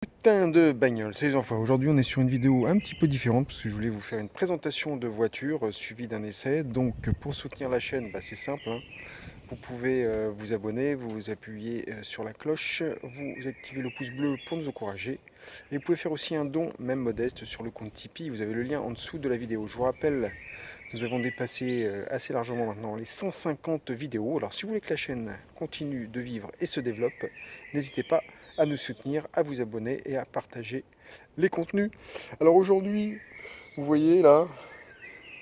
Putain de bagnole, c'est les enfants. Aujourd'hui, on est sur une vidéo un petit peu différente parce que je voulais vous faire une présentation de voiture suivie d'un essai. Donc, pour soutenir la chaîne, c'est simple, hein. Vous pouvez vous abonner, vous appuyez sur la cloche, vous activez le pouce bleu pour nous encourager. Et vous pouvez faire aussi un don, même modeste, sur le compte Tipeee. Vous avez le lien en dessous de la vidéo. Je vous rappelle, nous avons dépassé assez largement maintenant les 150 vidéos. Alors, si vous voulez que la chaîne continue de vivre et se développe, n'hésitez pas à nous soutenir, à vous abonner et à partager les contenus. Alors aujourd'hui, vous voyez là,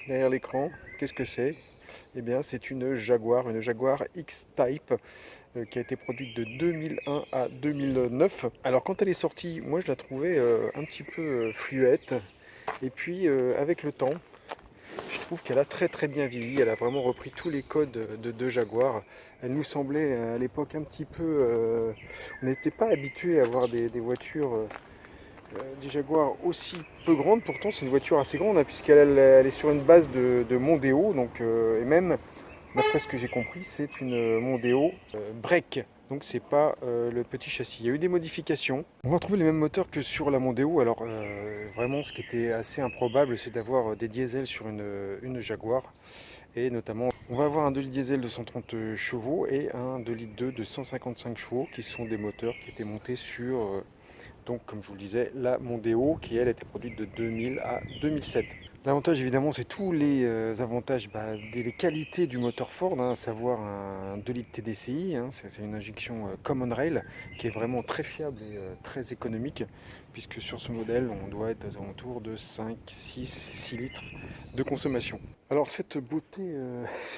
derrière l'écran, qu'est-ce que c'est? Eh bien, c'est une Jaguar X-Type qui a été produite de 2001 à 2009. Alors quand elle est sortie, moi je la trouvais un petit peu fluette. Et puis avec le temps, je trouve qu'elle a très bien vieilli. Elle a vraiment repris tous les codes de Jaguar. Elle nous semblait à l'époque un petit peu... on n'était pas habitué à avoir des voitures, des Jaguars aussi peu grandes. Pourtant c'est une voiture assez grande, hein, puisqu'elle est sur une base de Mondeo. Donc, et même, d'après ce que j'ai compris, c'est une Mondeo Break. Donc c'est pas le petit châssis. Il y a eu des modifications. On va retrouver les mêmes moteurs que sur la Mondeo. Alors vraiment, ce qui était assez improbable, c'est d'avoir des diesels sur une Jaguar. Et notamment, on va avoir un 2 litres diesel de 130 chevaux et un 2 litres 2 de 155 chevaux, qui sont des moteurs qui étaient montés sur, donc comme je vous le disais, la Mondeo, qui elle était produite de 2000 à 2007. L'avantage évidemment, c'est tous les avantages, des qualités du moteur Ford, hein, à savoir un 2 litres TDCi, hein, c'est une injection Common Rail qui est vraiment très fiable et très économique, puisque sur ce modèle, on doit être aux alentours de 5, 6, 6 litres de consommation. Alors cette beauté,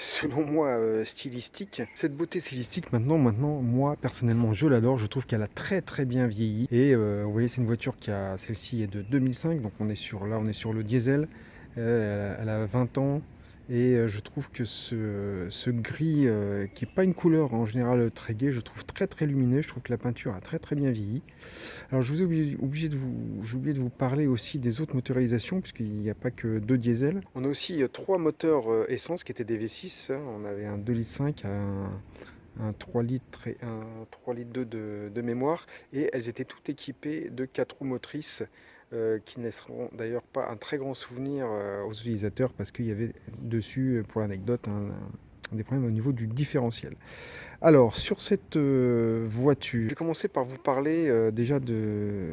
selon moi, stylistique, maintenant, moi personnellement, je l'adore. Je trouve qu'elle a très bien vieilli. Et vous voyez, c'est une voiture celle-ci est de 2005, donc on est sur le diesel. Elle a 20 ans. Et je trouve que ce gris, qui n'est pas une couleur en général très gaie, je trouve très lumineux. Je trouve que la peinture a très bien vieilli. Alors je vous ai j'ai oublié de vous parler aussi des autres motorisations, puisqu'il n'y a pas que deux diesels. On a aussi trois moteurs essence qui étaient des V6, hein. On avait un 2,5 litres, un 3 litres et un 3 litres 2 de mémoire. Et elles étaient toutes équipées de 4 roues motrices, qui ne laisseront d'ailleurs pas un très grand souvenir aux utilisateurs, parce qu'il y avait dessus, pour l'anecdote, des problèmes au niveau du différentiel. Alors, sur cette voiture, je vais commencer par vous parler déjà de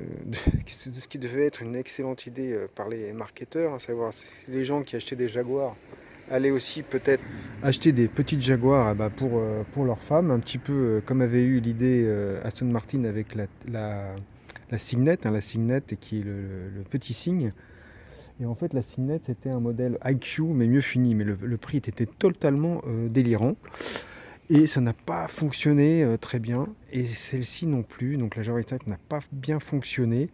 ce qui devait être une excellente idée par les marketeurs, à savoir si les gens qui achetaient des Jaguars allaient aussi peut-être acheter des petites Jaguars pour leurs femmes, un petit peu comme avait eu l'idée Aston Martin avec la Signet, hein, la Signet qui est le petit cygne. Et en fait, la Signet, c'était un modèle IQ, mais mieux fini, mais le prix était totalement délirant. Et ça n'a pas fonctionné très bien, et celle-ci non plus, donc la Jaguar X-Type n'a pas bien fonctionné.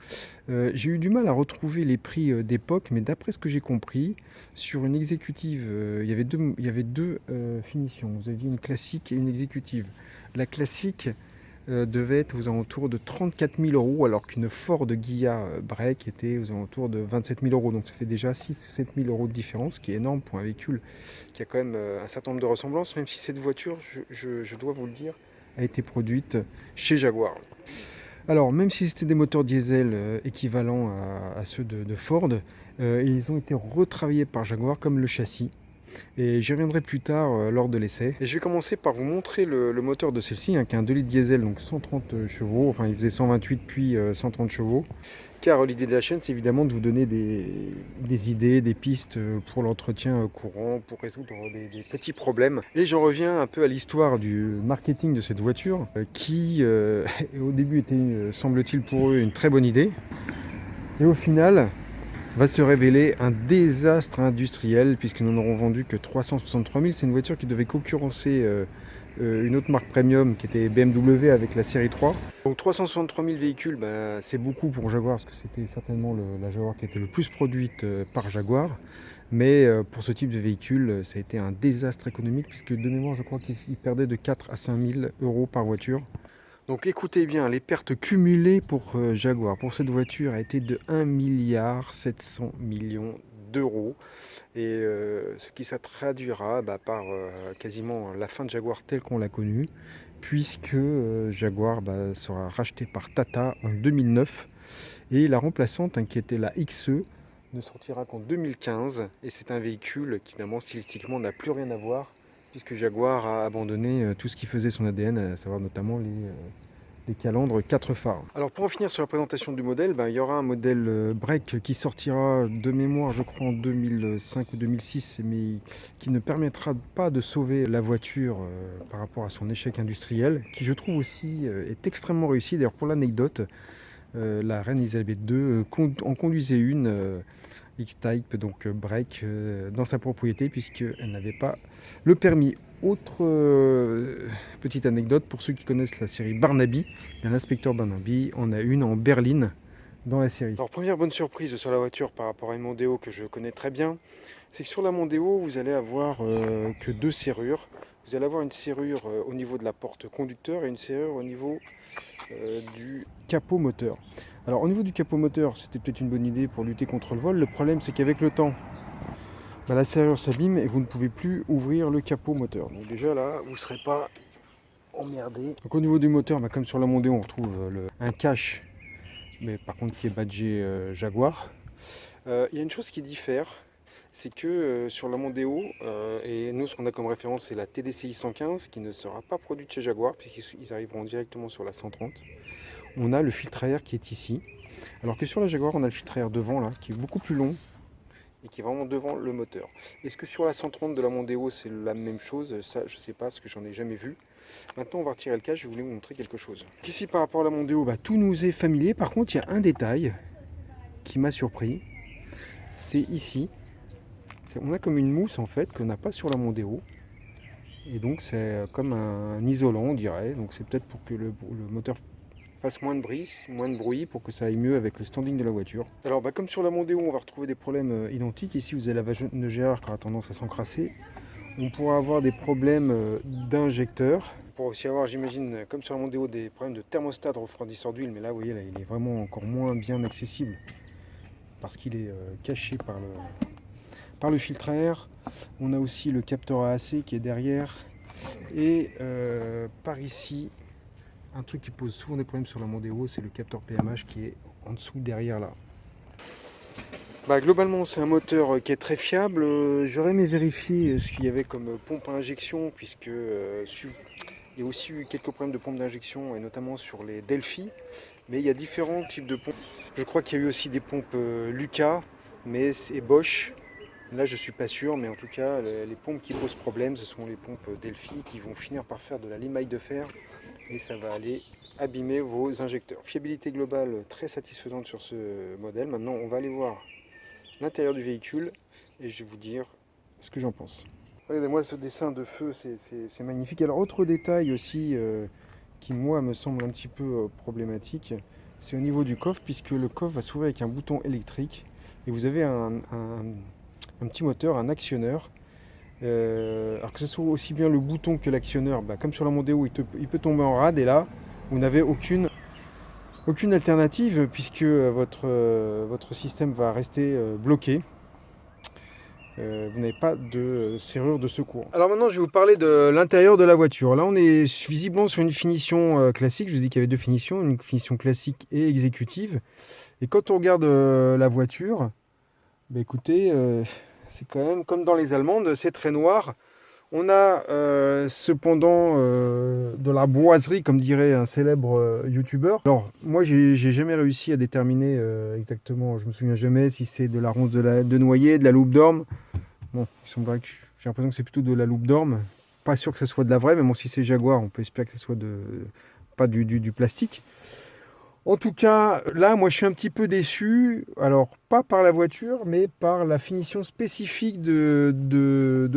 J'ai eu du mal à retrouver les prix d'époque, mais d'après ce que j'ai compris, sur une exécutive, il y avait deux finitions. Vous aviez une classique et une exécutive. La classique devait être aux alentours de 34 000 euros, alors qu'une Ford Ghia Break était aux alentours de 27 000 euros. Donc ça fait déjà 6 ou 7 000 euros de différence, ce qui est énorme pour un véhicule qui a quand même un certain nombre de ressemblances, même si cette voiture, je dois vous le dire, a été produite chez Jaguar. Alors, même si c'était des moteurs diesel équivalents à ceux de Ford, ils ont été retravaillés par Jaguar comme le châssis. Et j'y reviendrai plus tard lors de l'essai. Et je vais commencer par vous montrer le moteur de celle-ci, hein, qui est un 2 litres diesel, donc 130 chevaux. Enfin, il faisait 128 puis 130 chevaux. Car l'idée de la chaîne, c'est évidemment de vous donner des idées, des pistes pour l'entretien courant, pour résoudre des petits problèmes. Et j'en reviens un peu à l'histoire du marketing de cette voiture, qui au début était, semble-t-il pour eux, une très bonne idée. Et au final, va se révéler un désastre industriel, puisque nous n'aurons vendu que 363 000. C'est une voiture qui devait concurrencer une autre marque premium qui était BMW avec la série 3. Donc 363 000 véhicules, c'est beaucoup pour Jaguar, parce que c'était certainement la Jaguar qui était le plus produite par Jaguar. Mais pour ce type de véhicule, ça a été un désastre économique, puisque de mémoire, je crois qu'il perdait de 4 à 5 000 euros par voiture. Donc écoutez bien, les pertes cumulées pour Jaguar, pour cette voiture, a été de 1,7 milliard d'euros. Et ce qui ça traduira par quasiment la fin de Jaguar telle qu'on l'a connue, puisque Jaguar sera racheté par Tata en 2009. Et la remplaçante, hein, qui était la XE, ne sortira qu'en 2015. Et c'est un véhicule qui, finalement, stylistiquement, n'a plus rien à voir, puisque Jaguar a abandonné tout ce qui faisait son ADN, à savoir notamment les calandres 4 phares. Alors pour en finir sur la présentation du modèle, il y aura un modèle break qui sortira de mémoire, je crois, en 2005 ou 2006, mais qui ne permettra pas de sauver la voiture par rapport à son échec industriel, qui je trouve aussi est extrêmement réussi. D'ailleurs, pour l'anecdote, la reine Elisabeth II en conduisait une X-Type, donc break, dans sa propriété, puisqu'elle n'avait pas le permis. Autre petite anecdote, pour ceux qui connaissent la série Barnaby, l'inspecteur Barnaby en a une en berline dans la série. Alors première bonne surprise sur la voiture par rapport à une Mondeo que je connais très bien, c'est que sur la Mondeo, vous allez avoir que 2 serrures. Vous allez avoir une serrure au niveau de la porte conducteur et une serrure au niveau du capot moteur. Alors au niveau du capot moteur, c'était peut-être une bonne idée pour lutter contre le vol. Le problème, c'est qu'avec le temps, la serrure s'abîme et vous ne pouvez plus ouvrir le capot moteur. Donc déjà là, vous ne serez pas emmerdé. Donc au niveau du moteur, comme sur la Mondeo, on retrouve un cache, mais par contre qui est badgé Jaguar. Il y a une chose qui diffère, c'est que sur la Mondeo, et nous ce qu'on a comme référence c'est la TDCi 115 qui ne sera pas produite chez Jaguar puisqu'ils arriveront directement sur la 130. On a le filtre à air qui est ici, alors que sur la Jaguar on a le filtre à air devant là qui est beaucoup plus long et qui est vraiment devant le moteur. Est-ce que sur la 130 de la Mondeo c'est la même chose? Ça je sais pas parce que j'en ai jamais vu. Maintenant on va retirer le cache, je voulais vous montrer quelque chose. Ici par rapport à la Mondeo, tout nous est familier. Par contre il y a un détail qui m'a surpris, c'est ici. On a comme une mousse en fait qu'on n'a pas sur la Mondeo. Et donc c'est comme un isolant on dirait. Donc c'est peut-être pour que le moteur fasse moins de bruit pour que ça aille mieux avec le standing de la voiture. Alors comme sur la Mondeo on va retrouver des problèmes identiques. Ici vous avez la vagine de Gérard qui aura tendance à s'encrasser. On pourra avoir des problèmes d'injecteur. On pourra aussi avoir, j'imagine, comme sur la Mondeo, des problèmes de thermostat de refroidisseur d'huile. Mais là vous voyez, là, il est vraiment encore moins bien accessible parce qu'il est caché par le filtre à air. On a aussi le capteur AAC qui est derrière. Et par ici, un truc qui pose souvent des problèmes sur la Mondeo, c'est le capteur PMH qui est en dessous, derrière là. Globalement, c'est un moteur qui est très fiable. J'aurais aimé vérifier ce qu'il y avait comme pompe à injection, puisque il y a aussi eu quelques problèmes de pompe d'injection, et notamment sur les Delphi. Mais il y a différents types de pompes. Je crois qu'il y a eu aussi des pompes Lucas, mais c'est Bosch. Là, je suis pas sûr, mais en tout cas, les pompes qui posent problème, ce sont les pompes Delphi qui vont finir par faire de la limaille de fer et ça va aller abîmer vos injecteurs. Fiabilité globale très satisfaisante sur ce modèle. Maintenant, on va aller voir l'intérieur du véhicule et je vais vous dire ce que j'en pense. Regardez-moi ce dessin de feu, c'est magnifique. Alors, autre détail aussi qui, moi, me semble un petit peu problématique, c'est au niveau du coffre, puisque le coffre va s'ouvrir avec un bouton électrique et vous avez un petit moteur, un actionneur. Alors que ce soit aussi bien le bouton que l'actionneur, comme sur la Mondeo, il peut tomber en rade et là, vous n'avez aucune alternative puisque votre système va rester bloqué. Vous n'avez pas de serrure de secours. Alors maintenant, je vais vous parler de l'intérieur de la voiture. Là, on est visiblement sur une finition classique. Je vous ai dit qu'il y avait 2 finitions, une finition classique et exécutive. Et quand on regarde la voiture, écoutez, c'est quand même comme dans les allemandes, c'est très noir. On a cependant de la boiserie, comme dirait un célèbre youtubeur. Alors, moi, j'ai jamais réussi à déterminer exactement, je me souviens jamais si c'est de la ronce de noyer, de la loupe d'orme. Bon, il semblerait que j'ai l'impression que c'est plutôt de la loupe d'orme. Pas sûr que ce soit de la vraie, mais bon, si c'est Jaguar, on peut espérer que ce soit pas du plastique. En tout cas, là, moi, je suis un petit peu déçu. Alors, pas par la voiture, mais par la finition spécifique de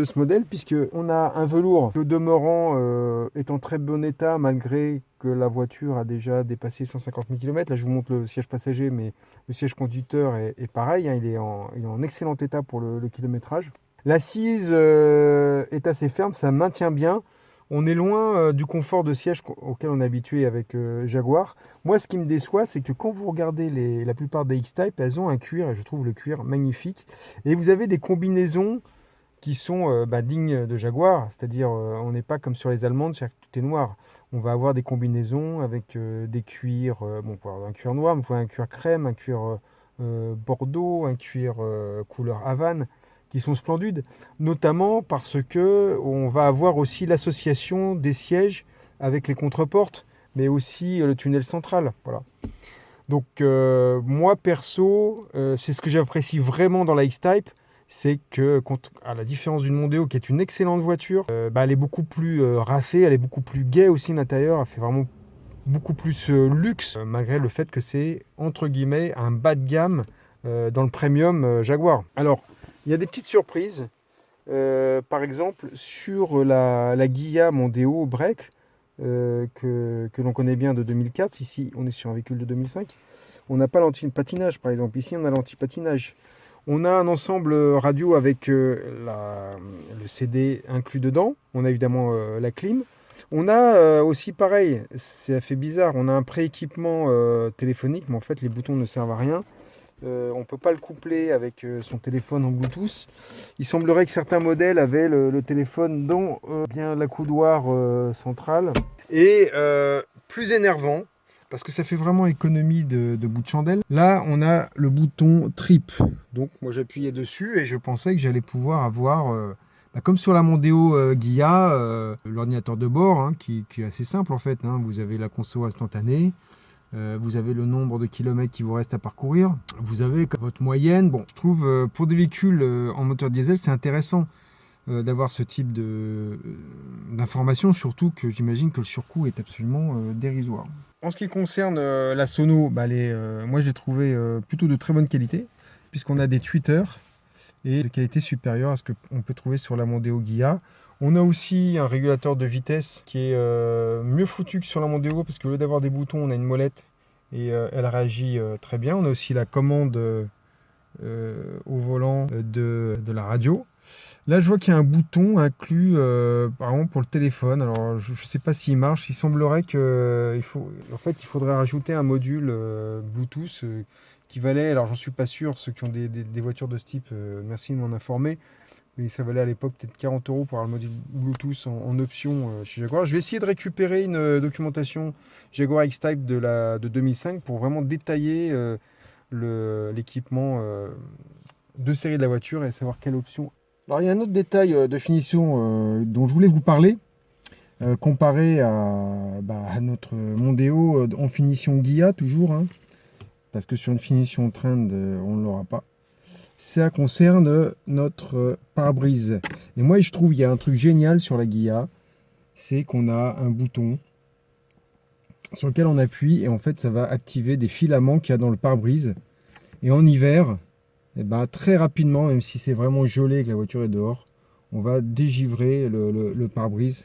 ce modèle, puisqu'on a un velours que demeurant est en très bon état, malgré que la voiture a déjà dépassé 150 000 km. Là, je vous montre le siège passager, mais le siège conducteur est pareil. Il est en excellent état pour le kilométrage. L'assise est assez ferme, ça maintient bien. On est loin du confort de siège auquel on est habitué avec Jaguar. Moi, ce qui me déçoit, c'est que quand vous regardez la plupart des X-Type, elles ont un cuir, et je trouve le cuir magnifique. Et vous avez des combinaisons qui sont dignes de Jaguar. C'est-à-dire, on n'est pas comme sur les Allemandes, c'est-à-dire que tout tout est noir. On va avoir des combinaisons avec des cuirs, bon, on peut avoir un cuir noir, mais on peut avoir un cuir crème, un cuir bordeaux, un cuir couleur Havane, qui sont splendides, notamment parce que on va avoir aussi l'association des sièges avec les contreportes, mais aussi le tunnel central. Voilà. Donc moi perso, c'est ce que j'apprécie vraiment dans la X-Type, c'est que, à la différence d'une Mondeo qui est une excellente voiture, elle est beaucoup plus racée, elle est beaucoup plus gaie aussi à l'intérieur, elle fait vraiment beaucoup plus luxe, malgré le fait que c'est entre guillemets un bas de gamme dans le premium Jaguar. Alors, il y a des petites surprises. Par exemple, sur la Ghia Mondeo Break, que l'on connaît bien de 2004, ici on est sur un véhicule de 2005, on n'a pas l'anti-patinage par exemple, ici on a l'anti-patinage. On a un ensemble radio avec le CD inclus dedans, on a évidemment la clim. On a aussi pareil, ça fait bizarre, on a un pré-équipement téléphonique, mais en fait les boutons ne servent à rien. On ne peut pas le coupler avec son téléphone en Bluetooth. Il semblerait que certains modèles avaient le téléphone dans bien l'accoudoir central. Et plus énervant, parce que ça fait vraiment économie de bout de chandelle. Là, on a le bouton trip. Donc, moi, j'appuyais dessus et je pensais que j'allais pouvoir avoir, comme sur la Mondeo Ghia, l'ordinateur de bord, hein, qui est assez simple en fait. Hein. Vous avez la conso instantanée. Vous avez le nombre de kilomètres qui vous reste à parcourir. Vous avez votre moyenne. Bon, je trouve pour des véhicules en moteur diesel, c'est intéressant d'avoir ce type d'informations, surtout que j'imagine que le surcoût est absolument dérisoire. En ce qui concerne la sono, moi je l'ai trouvé plutôt de très bonne qualité, puisqu'on a des tweeters et de qualité supérieure à ce qu'on peut trouver sur la Mondeo Ghia. On a aussi un régulateur de vitesse qui est mieux foutu que sur la Mondeo, parce qu'au lieu d'avoir des boutons, on a une molette et elle réagit très bien. On a aussi la commande au volant de la radio. Là, je vois qu'il y a un bouton inclus par exemple pour le téléphone. Alors, je ne sais pas s'il marche. Il semblerait qu'il faudrait rajouter un module Bluetooth qui valait, alors j'en suis pas sûr, ceux qui ont des voitures de ce type, merci de m'en informer, mais ça valait à l'époque peut-être 40 € pour avoir le module Bluetooth en option chez Jaguar. Je vais essayer de récupérer une documentation Jaguar X-Type de 2005 pour vraiment détailler l'équipement de série de la voiture et savoir quelle option. Alors il y a un autre détail de finition dont je voulais vous parler, comparé à notre Mondeo en finition Ghia toujours, hein, parce que sur une finition Trend on ne l'aura pas. Ça concerne notre pare-brise. Et moi je trouve il y a un truc génial sur la Ghia, c'est qu'on a un bouton sur lequel on appuie et en fait ça va activer des filaments qu'il y a dans le pare-brise. Et en hiver, très rapidement, même si c'est vraiment gelé et que la voiture est dehors, on va dégivrer le pare-brise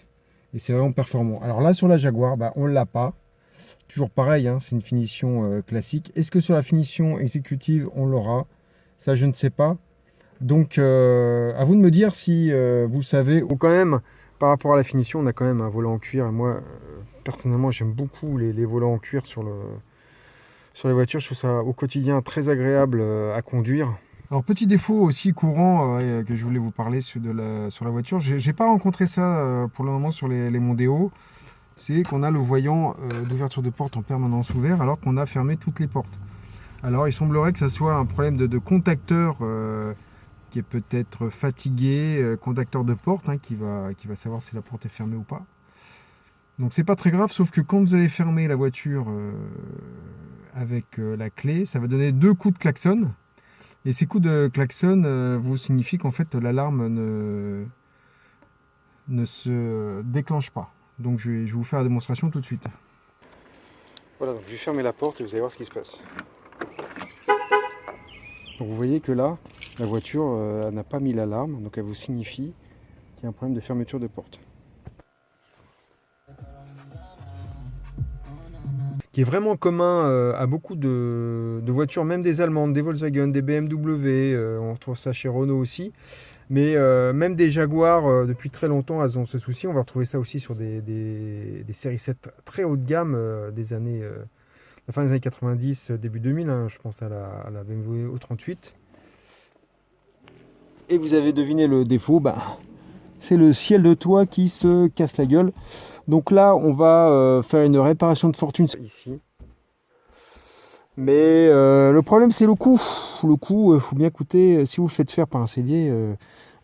et c'est vraiment performant. Alors là sur la Jaguar, on ne l'a pas. Toujours pareil, hein, c'est une finition classique. Est-ce que sur la finition exécutive on l'aura? Ça je ne sais pas. Donc à vous de me dire si vous le savez. Ou quand même, par rapport à la finition, on a quand même un volant en cuir. Et moi, personnellement, j'aime beaucoup les volants en cuir sur les voitures. Je trouve ça au quotidien très agréable à conduire. Alors petit défaut aussi courant que je voulais vous parler sur la voiture, j'ai pas rencontré ça pour le moment sur les Mondeo, c'est qu'on a le voyant d'ouverture de porte en permanence ouvert alors qu'on a fermé toutes les portes. Alors il semblerait que ça soit un problème de contacteur qui est peut-être fatigué, contacteur de porte hein, qui va savoir si la porte est fermée ou pas. Donc c'est pas très grave, sauf que quand vous allez fermer la voiture avec la clé, ça va donner 2 coups de klaxon. Et ces coups de klaxon vous signifient qu'en fait l'alarme ne se déclenche pas. Donc je vais vous faire la démonstration tout de suite. Voilà, donc je vais fermer la porte et vous allez voir ce qui se passe. Donc vous voyez que là, la voiture n'a pas mis l'alarme, donc elle vous signifie qu'il y a un problème de fermeture de porte. Qui est vraiment commun à beaucoup de voitures, même des Allemandes, des Volkswagen, des BMW, on retrouve ça chez Renault aussi, mais même des Jaguars, depuis très longtemps, elles ont ce souci. On va retrouver ça aussi sur des séries 7 très haut de gamme la fin des années 90, début 2000, hein, je pense à la BMW E38. Et vous avez deviné le défaut, c'est le ciel de toit qui se casse la gueule. Donc là, on va faire une réparation de fortune ici. Mais le problème, c'est le coût. Le coût, il faut bien coûter, si vous le faites faire par un sellier.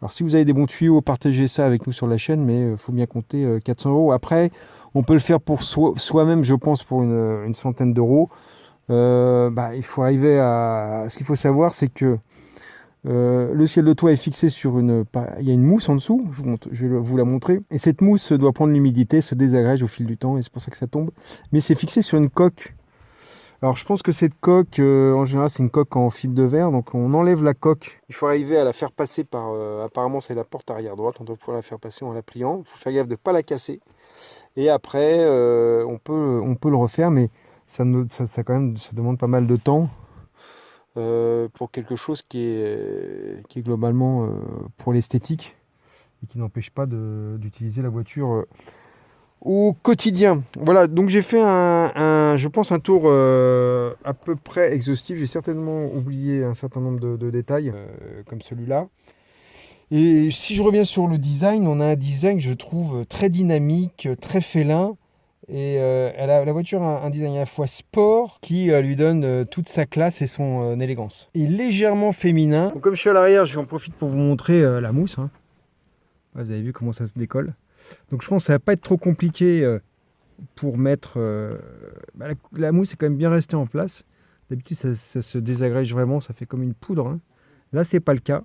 Alors si vous avez des bons tuyaux, partagez ça avec nous sur la chaîne, mais il faut bien compter 400 €. Après, on peut le faire pour soi-même, je pense, pour une centaine d'euros. Il faut arriver à... Ce qu'il faut savoir, c'est que le ciel de toit est fixé sur une... Il y a une mousse en dessous, je vais vous la montrer. Et cette mousse doit prendre l'humidité, se désagrège au fil du temps, et c'est pour ça que ça tombe. Mais c'est fixé sur une coque. Alors je pense que cette coque, en général, c'est une coque en fil de verre. Donc on enlève la coque. Il faut arriver à la faire passer par... apparemment, c'est la porte arrière droite. On doit pouvoir la faire passer en la pliant. Il faut faire gaffe de ne pas la casser. Et après, on peut le refaire, mais ça quand même, ça demande pas mal de temps. Pour quelque chose qui est globalement pour l'esthétique et qui n'empêche pas d'utiliser la voiture au quotidien. Voilà, donc j'ai fait je pense un tour à peu près exhaustif. J'ai certainement oublié un certain nombre de détails comme celui-là. Et si je reviens sur le design, on a un design, je trouve, très dynamique, très félin. Et la voiture a un design à la fois sport qui lui donne toute sa classe et son élégance. Et légèrement féminin. Donc, comme je suis à l'arrière, j'en profite pour vous montrer la mousse. Hein. Vous avez vu comment ça se décolle. Donc je pense que ça va pas être trop compliqué pour mettre... la mousse est quand même bien restée en place. D'habitude ça se désagrège vraiment, ça fait comme une poudre. Hein. Là c'est pas le cas.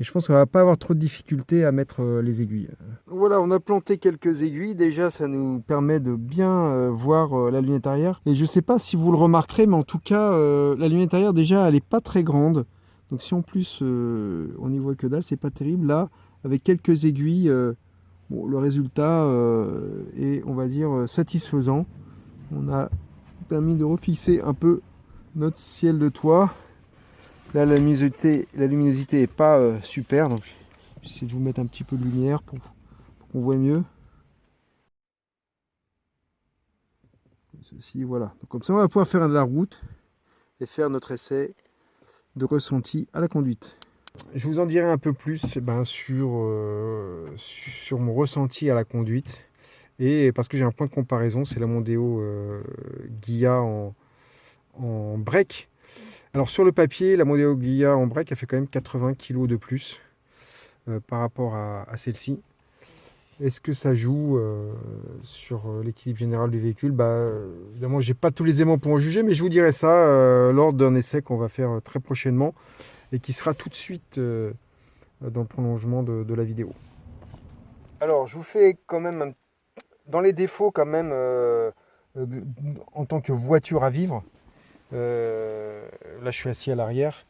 Et je pense qu'on va pas avoir trop de difficultés à mettre les aiguilles. Voilà, on a planté quelques aiguilles. Déjà, ça nous permet de bien voir la lunette arrière. Et je sais pas si vous le remarquerez, mais en tout cas, la lunette arrière, déjà, elle est pas très grande. Donc si en plus, on n'y voit que dalle, c'est pas terrible. Là, avec quelques aiguilles, bon, le résultat est, on va dire, satisfaisant. On a permis de refixer un peu notre ciel de toit. Là, la luminosité est pas super, donc j'essaie de vous mettre un petit peu de lumière pour qu'on voit mieux. Ceci, voilà. Donc, comme ça, on va pouvoir faire de la route et faire notre essai de ressenti à la conduite. Je vous en dirai un peu plus sur mon ressenti à la conduite. Et parce que j'ai un point de comparaison, c'est la Mondeo Ghia en break. Alors sur le papier, la Mondeo Ghia en break, elle fait quand même 80 kg de plus par rapport à celle-ci. Est-ce que ça joue sur l'équilibre général du véhicule? Évidemment, j'ai pas tous les éléments pour en juger, mais je vous dirai ça lors d'un essai qu'on va faire très prochainement et qui sera tout de suite dans le prolongement de la vidéo. Alors, je vous fais quand même, dans les défauts quand même, en tant que voiture à vivre. Là je suis assis à l'arrière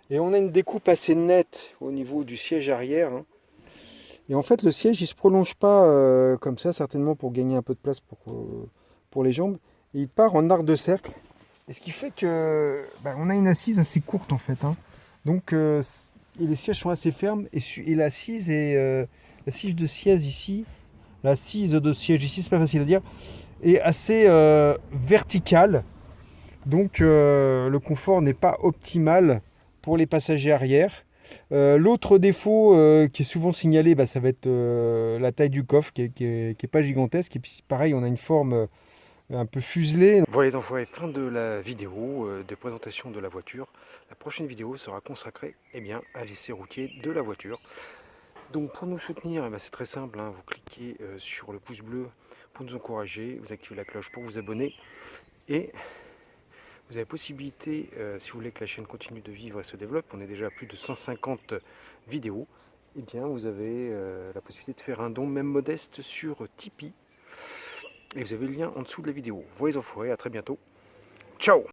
et on a une découpe assez nette au niveau du siège arrière, hein. Et en fait le siège il se prolonge pas comme ça, certainement pour gagner un peu de place pour les jambes, et il part en arc de cercle, et ce qui fait que on a une assise assez courte en fait, hein. Donc et les sièges sont assez fermes, et l'assise de siège ici, c'est pas facile à dire, est assez verticale. Donc le confort n'est pas optimal pour les passagers arrière. L'autre défaut qui est souvent signalé, ça va être la taille du coffre qui est pas gigantesque. Et puis pareil, on a une forme un peu fuselée. Voilà les enfoirés, fin de la vidéo de présentation de la voiture. La prochaine vidéo sera consacrée à l'essai routier de la voiture. Donc pour nous soutenir, c'est très simple, hein, vous cliquez sur le pouce bleu pour nous encourager, vous activez la cloche pour vous abonner, et vous avez possibilité, si vous voulez que la chaîne continue de vivre et se développe, on est déjà à plus de 150 vidéos, vous avez la possibilité de faire un don, même modeste, sur Tipeee. Et vous avez le lien en dessous de la vidéo. Voilà les enfoirés, à très bientôt. Ciao!